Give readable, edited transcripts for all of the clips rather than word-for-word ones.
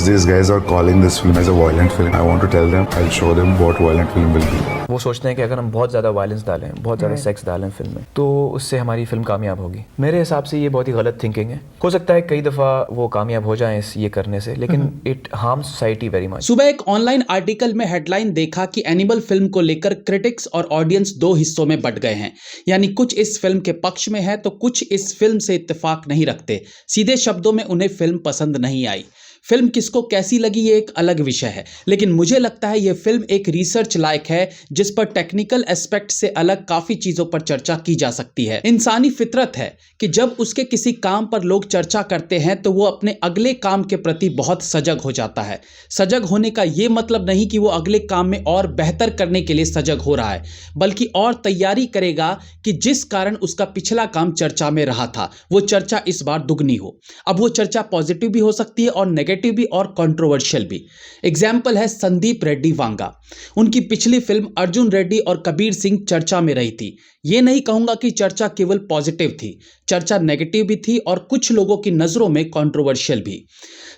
Because these guys are calling this film as a violent film, I want to tell them, I'll show them what violent film will be. वो सोचते हैं कि अगर हम बहुत ज़्यादा वायलेंस डालें, बहुत ज़्यादा सेक्स डालें फिल्म में, तो उससे हमारी फिल्म कामयाब होगी। मेरे हिसाब से ये बहुत ही गलत थिंकिंग है। हो सकता है कई दफ़ा वो कामयाब हो जाएं इस ये करने से, लेकिन it harms society very much. सुबह एक ऑनलाइन आर्टिकल में हेडलाइन देखा कि एनिमल फिल्म को लेकर क्रिटिक्स और ऑडियंस दो हिस्सों में बंट गए हैं। यानी कुछ इस फिल्म के पक्ष में है तो कुछ इस फिल्म से इत्तेफाक नहीं रखते। सीधे शब्दों में उन्हें फिल्म पसंद नहीं आई। फिल्म किसको कैसी लगी ये एक अलग विषय है, लेकिन मुझे लगता है ये फिल्म एक रिसर्च लायक है जिस पर टेक्निकल एस्पेक्ट से अलग काफ़ी चीज़ों पर चर्चा की जा सकती है। इंसानी फितरत है कि जब उसके किसी काम पर लोग चर्चा करते हैं तो वो अपने अगले काम के प्रति बहुत सजग हो जाता है। सजग होने का ये मतलब नहीं कि वो अगले काम में और बेहतर करने के लिए सजग हो रहा है, बल्कि और तैयारी करेगा कि जिस कारण उसका पिछला काम चर्चा में रहा था वो चर्चा इस बार दुगनी हो। अब वो चर्चा पॉजिटिव भी हो सकती है और नेगेटिव भी और कंट्रोवर्शियल भी। एग्जाम्पल है संदीप रेड्डी वांगा। उनकी पिछली फिल्म अर्जुन रेड्डी और कबीर सिंह चर्चा में रही थी। ये नहीं कहूंगा कि चर्चा केवल पॉजिटिव थी, चर्चा नेगेटिव भी थी और कुछ लोगों की नजरों में कंट्रोवर्शियल भी।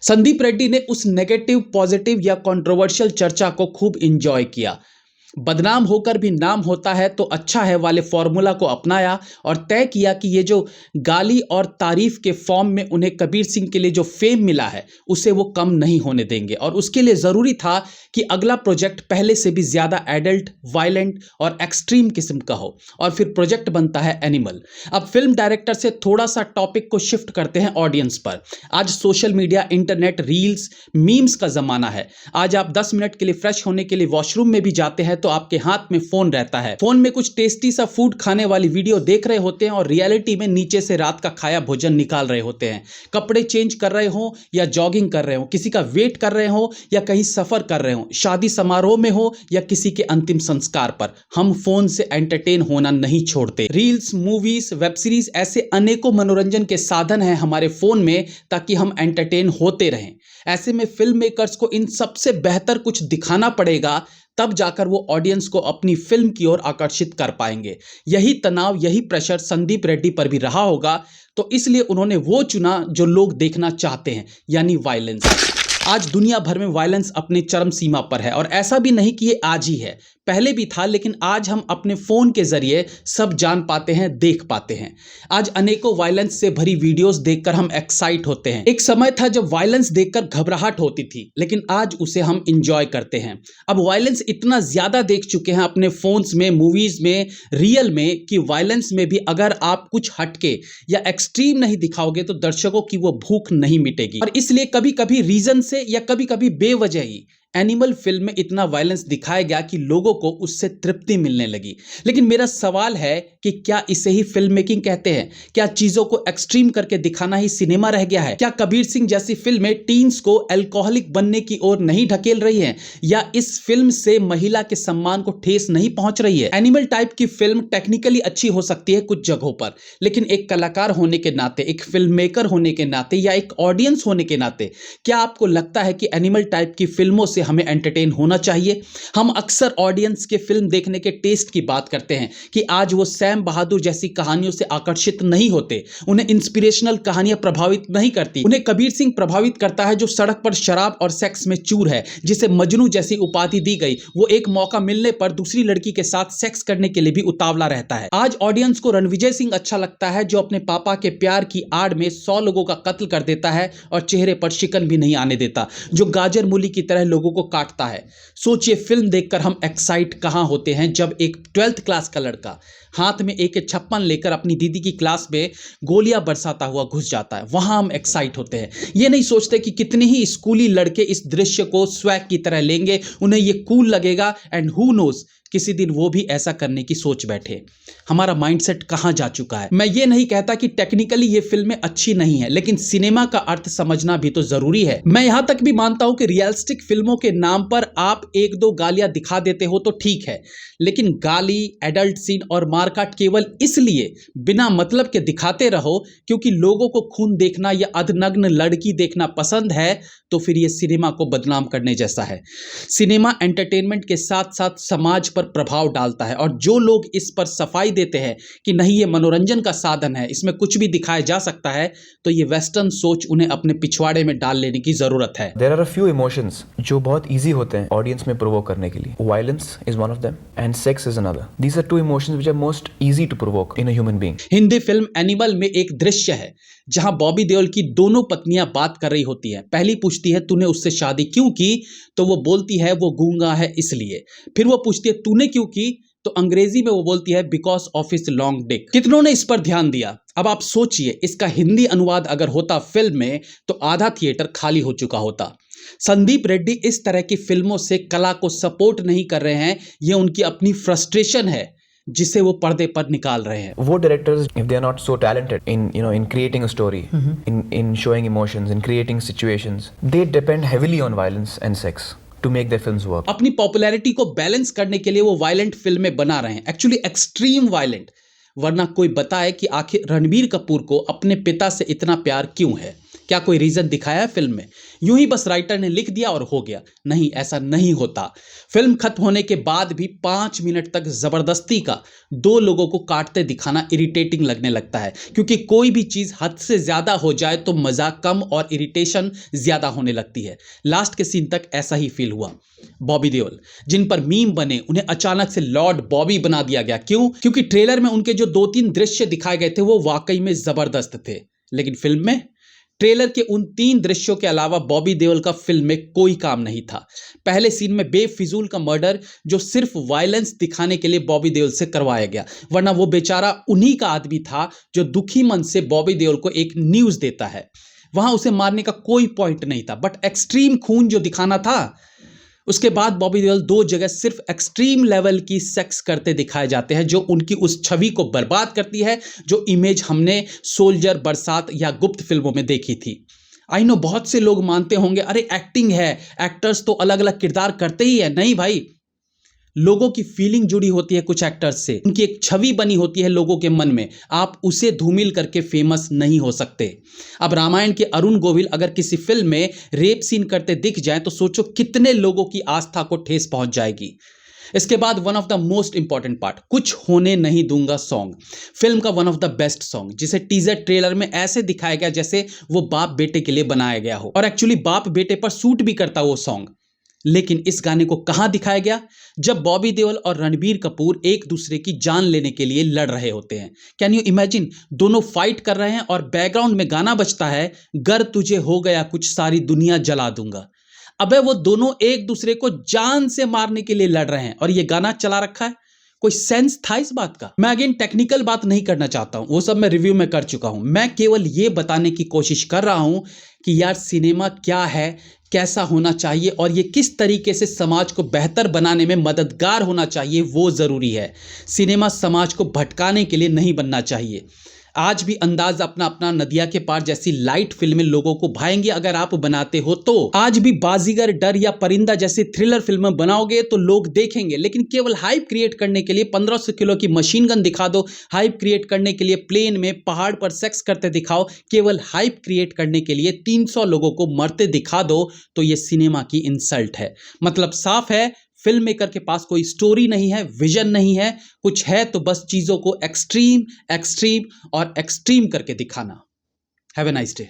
संदीप रेड्डी ने उस नेगेटिव, पॉजिटिव या कंट्रोवर्शियल चर्चा को खूब एंजॉय किया। बदनाम होकर भी नाम होता है तो अच्छा है वाले फॉर्मूला को अपनाया और तय किया कि ये जो गाली और तारीफ के फॉर्म में उन्हें कबीर सिंह के लिए जो फेम मिला है उसे वो कम नहीं होने देंगे, और उसके लिए ज़रूरी था कि अगला प्रोजेक्ट पहले से भी ज़्यादा एडल्ट, वायलेंट और एक्सट्रीम किस्म का हो, और फिर प्रोजेक्ट बनता है एनिमल। अब फिल्म डायरेक्टर से थोड़ा सा टॉपिक को शिफ्ट करते हैं ऑडियंस पर। आज social media, internet, reels, memes का ज़माना है। आज आप 10 मिनट के लिए फ्रेश होने के लिए वॉशरूम में भी जाते हैं तो आपके हाथ में फोन रहता है। फोन में कुछ टेस्टी सा फूड खाने वाली वीडियो देख रहे होते हैं और रियलिटी में नीचे से रात का खाया भोजन निकाल रहे होते हैं। कपड़े चेंज कर रहे हो या जॉगिंग कर रहे हो, किसी का वेट कर रहे हो या कहीं सफर कर रहे हो, शादी समारोह में हो या किसी के अंतिम संस्कार पर, हम फोन से एंटरटेन होना नहीं छोड़ते। रील्स, मूवीज, वेब सीरीज ऐसे अनेकों मनोरंजन के साधन हैं हमारे फोन में ताकि हम एंटरटेन होते रहें। ऐसे में फिल्म मेकर्स को इन सबसे बेहतर कुछ दिखाना पड़ेगा, तब जाकर वो ऑडियंस को अपनी फिल्म की ओर आकर्षित कर पाएंगे। यही तनाव, यही प्रेशर संदीप रेड्डी पर भी रहा होगा, तो इसलिए उन्होंने वो चुना जो लोग देखना चाहते हैं, यानी वायलेंस। आज दुनिया भर में वायलेंस अपने चरम सीमा पर है, और ऐसा भी नहीं कि ये आज ही है, पहले भी था, लेकिन आज हम अपने फ़ोन के ज़रिए सब जान पाते हैं, देख पाते हैं। आज अनेकों वायलेंस से भरी वीडियोस देखकर हम एक्साइट होते हैं। एक समय था जब वायलेंस देखकर घबराहट होती थी, लेकिन आज उसे हम इंजॉय करते हैं। अब वायलेंस इतना ज़्यादा देख चुके हैं अपने फ़ोन्स में, मूवीज़ में, रियल में, कि वायलेंस में भी अगर आप कुछ हटके या एक्सट्रीम नहीं दिखाओगे तो दर्शकों की वो भूख नहीं मिटेगी। और इसलिए कभी कभी रीज़न से या कभी कभी बेवजह ही एनिमल फिल्म में इतना वायलेंस दिखाया गया कि लोगों को उससे तृप्ति मिलने लगी। लेकिन मेरा सवाल है कि क्या इसे ही फिल्म मेकिंग कहते हैं? क्या चीज़ों को एक्सट्रीम करके दिखाना ही सिनेमा रह गया है? क्या कबीर सिंह जैसी फिल्में टीन्स को अल्कोहलिक बनने की ओर नहीं ढकेल रही हैं? या इस फिल्म से महिला के सम्मान को ठेस नहीं पहुंच रही है? एनिमल टाइप की फिल्म टेक्निकली अच्छी हो सकती है कुछ जगहों पर, लेकिन एक कलाकार होने के नाते, एक फिल्म मेकर होने के नाते या एक ऑडियंस होने के नाते, क्या आपको लगता है कि एनिमल टाइप की फिल्मों से हमें एंटरटेन होना चाहिए? हम अक्सर ऑडियंस के फिल्म देखने के टेस्ट की बात करते हैं कि आज वो सैम बहादुर जैसी कहानियों से आकर्षित नहीं होते, उन्हें इंस्पिरेशनल कहानियां प्रभावित नहीं करती, उन्हें कबीर सिंह प्रभावित करता है जो सड़क पर शराब और सेक्स में चूर है, जिसे मजनू जैसी उपाधि दी गई। वो एक मौका मिलने पर दूसरी लड़की के साथ सेक्स करने के लिए भी उतावला रहता है। आज ऑडियंस को रणविजय सिंह अच्छा लगता है जो अपने पापा के प्यार की आड़ में 100 लोगों का कत्ल कर देता है और चेहरे पर शिकन भी नहीं आने देता, जो गाजर मूली की तरह लोगों को काटता है। सोचिए, फिल्म देखकर हम एक्साइट कहां होते हैं जब एक 12th क्लास का लड़का हाथ में AK-56 लेकर अपनी दीदी की क्लास में गोलियां बरसाता हुआ घुस जाता है, वहां हम एक्साइट होते हैं। ये नहीं सोचते कि कितने ही स्कूली लड़के इस दृश्य को स्वैग की तरह लेंगे, उन्हें ये कूल लगेगा, एंड हु नोज किसी दिन वो भी ऐसा करने की सोच बैठे। हमारा माइंडसेट कहां जा चुका है। मैं ये नहीं कहता कि टेक्निकली ये फिल्में अच्छी नहीं है, लेकिन सिनेमा का अर्थ समझना भी तो जरूरी है। मैं यहां तक भी मानता हूं कि रियलिस्टिक फिल्मों के नाम पर आप 1-2 गालियां दिखा देते हो तो ठीक है, लेकिन गाली, एडल्ट सीन और मार मारकाट केवल इसलिए बिना मतलब के दिखाते रहो क्योंकि लोगों को खून देखना या अधनग्न लड़की देखना पसंद है, तो फिर ये सिनेमा को बदनाम करने जैसा है। सिनेमा एंटरटेनमेंट के साथ साथ समाज पर प्रभाव डालता है, और जो लोग इस पर सफाई देते हैं कि नहीं ये मनोरंजन का साधन है, इसमें कुछ भी दिखाया जा सकता है, तो ये वेस्टर्न सोच उन्हें अपने पिछवाड़े में डाल लेने की जरूरत है। There are a few emotions जो बहुत easy होते हैं ऑडियंस में प्रोवोक करने के लिए. Violence is one of them and sex is another. These are two emotions which are most easy to provoke in a human being. Hindi film animal में एक दृश्य है जहां बॉबी देओल की दोनों पत्नियां बात कर रही होती हैं। पहली पूछती है तूने उससे शादी क्यों की, तो वो बोलती है वो गूंगा है इसलिए। फिर वो पूछती है तूने क्यों की, तो अंग्रेजी में वो बोलती है because of his long Dick. कितनों ने इस पर ध्यान दिया? अब आप सोचिए, इसका हिंदी अनुवाद अगर होता फिल्म में तो आधा थिएटर खाली हो चुका होता। संदीप रेड्डी इस तरह की फिल्मों से कला को सपोर्ट नहीं कर रहे हैं, ये उनकी अपनी फ्रस्ट्रेशन है जिसे वो पर्दे पर निकाल रहे हैं। वो directors if they are not so talented in creating a story, in showing emotions, in creating situations, they depend heavily on violence and sex to make their films work. अपनी पॉपुलैरिटी को बैलेंस करने के लिए वो violent फिल्में बना रहे हैं, एक्चुअली एक्सट्रीम वायलेंट। वरना कोई बताए कि आखिर रणबीर कपूर को अपने पिता से इतना प्यार क्यों है? क्या कोई रीजन दिखाया है फिल्म में? यूं ही बस राइटर ने लिख दिया और हो गया? नहीं, ऐसा नहीं होता। फिल्म खत्म होने के बाद भी 5 मिनट तक जबरदस्ती का 2 लोगों को काटते दिखाना इरिटेटिंग लगने लगता है, क्योंकि कोई भी चीज हद से ज्यादा हो जाए तो मजा कम और इरिटेशन ज्यादा होने लगती है। लास्ट के सीन तक ऐसा ही फील हुआ। बॉबी देओल जिन पर मीम बने, उन्हें अचानक से लॉर्ड बॉबी बना दिया गया। क्यों? क्योंकि ट्रेलर में उनके जो 2-3 दृश्य दिखाए गए थे वो वाकई में जबरदस्त थे, लेकिन फिल्म में ट्रेलर के उन 3 दृश्यों के अलावा बॉबी देओल का फिल्म में कोई काम नहीं था। पहले सीन में बेफिजूल का मर्डर जो सिर्फ वायलेंस दिखाने के लिए बॉबी देओल से करवाया गया, वरना वो बेचारा उन्हीं का आदमी था जो दुखी मन से बॉबी देओल को एक न्यूज़ देता है। वहां उसे मारने का कोई पॉइंट नहीं था, बट एक्सट्रीम खून जो दिखाना था। उसके बाद बॉबी देओल 2 जगह सिर्फ एक्सट्रीम लेवल की सेक्स करते दिखाए जाते हैं, जो उनकी उस छवि को बर्बाद करती है जो इमेज हमने सोल्जर, बरसात या गुप्त फिल्मों में देखी थी। आई नो बहुत से लोग मानते होंगे अरे एक्टिंग है, एक्टर्स तो अलग अलग किरदार करते ही है। नहीं भाई, लोगों की फीलिंग जुड़ी होती है कुछ एक्टर्स से, उनकी एक छवि बनी होती है लोगों के मन में। आप उसे धूमिल करके फेमस नहीं हो सकते। अब रामायण के अरुण गोविल अगर किसी फिल्म में रेप सीन करते दिख जाए तो सोचो कितने लोगों की आस्था को ठेस पहुंच जाएगी। इसके बाद one of the most important part, कुछ होने नहीं दूंगा सॉन्ग। फिल्म का one of the best song, जिसे टीजर ट्रेलर में ऐसे दिखाया गया जैसे वो बाप बेटे के लिए बनाया गया हो, और एक्चुअली बाप बेटे पर सूट भी करता वो सॉन्ग। लेकिन इस गाने को कहां दिखाया गया? जब बॉबी देओल और रणबीर कपूर एक दूसरे की जान लेने के लिए लड़ रहे होते हैं। कैन यू इमेजिन, दोनों फाइट कर रहे हैं और बैकग्राउंड में गाना बजता है, गर तुझे हो गया कुछ सारी दुनिया जला दूंगा। अबे वो दोनों एक दूसरे को जान से मारने के लिए लड़ रहे हैं और ये गाना चला रखा है। कोई सेंस था इस बात का? मैं अगेन टेक्निकल बात नहीं करना चाहता हूं, वो सब मैं रिव्यू में कर चुका हूं। मैं केवल ये बताने की कोशिश कर रहा हूं कि यार सिनेमा क्या है, कैसा होना चाहिए और ये किस तरीके से समाज को बेहतर बनाने में मददगार होना चाहिए, वो ज़रूरी है। सिनेमा समाज को भटकाने के लिए नहीं बनना चाहिए। आज भी अंदाज अपना अपना, नदिया के पार जैसी लाइट फिल्में लोगों को भाएंगी अगर आप बनाते हो तो। आज भी बाजीगर, डर या परिंदा जैसी थ्रिलर फिल्में बनाओगे तो लोग देखेंगे, लेकिन केवल हाइप क्रिएट करने के लिए 1500 किलो की मशीन गन दिखा दो, हाइप क्रिएट करने के लिए प्लेन में पहाड़ पर सेक्स करते दिखाओ, केवल हाइप क्रिएट करने के लिए 300 लोगों को मरते दिखा दो, तो ये सिनेमा की इंसल्ट है। मतलब साफ है, फिल्म मेकर के पास कोई स्टोरी नहीं है, विजन नहीं है, कुछ है तो बस चीज़ों को एक्सट्रीम और एक्सट्रीम करके दिखाना। Have a nice day.